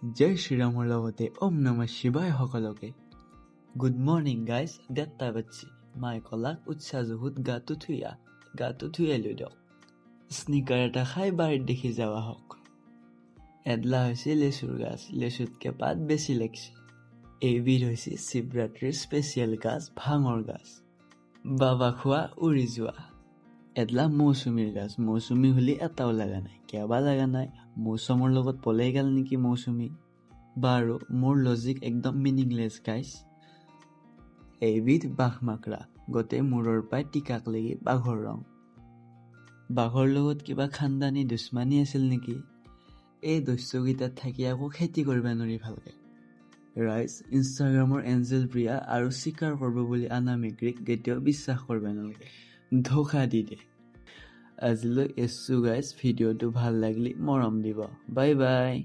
জয় শ্ৰীৰামৰ লগতে ওম নমঃ শিৱায় সকলোকে গুড মৰ্নিং গাইজ দেড়টা বাজছে মায়ে কলাক উৎসাহ জহুত গাটো ধুই আইলো দিয়ক স্নিকাৰ এটা খাই বাৰীত দেখি যাৱা হওক এডলা হৈছে লেচুৰ গাছ লেচুতকে পাত বেছি লাগছে এইবিধ হৈছে শিৱৰাত্ৰিৰ স্পেচিয়েল গাছ ভাঙৰ গাছ বাবা খোৱা উৰি যোৱা এডলা মৌচুমীৰ গাছ মৌচুমী হলি এটাও লাগা নাই কেবা লাগা নাই মৌচুমৰ লগত পলাই গেল নেকি মৌচুমী বাৰু মোৰ লজিক একদম মিনিংলেছ গাইছ এইবিধ বাঘ মাকৰা গোটেই মূৰৰ পাই টিকাক লাগি বাঘৰ ৰং বাঘৰ লগত কিবা খানদানী দুশ্মনী আছিল নেকি এই দস্যুকেইটাত থাকি আকৌ খেতি কৰিবা নোৱাৰি ভালকে ৰাইজ ইনষ্টাগ্ৰামৰ এঞ্জেল প্ৰিয়া আৰু চিকাৰ কৰিব বুলি অনামিকাক কেতিয়াও বিশ্বাস কৰিব নালাগে ধোকা দি দে আজিলৈ এছো গাইজ ভিডিঅ'টো ভাল লাগিলে মৰম দিব বাই বাই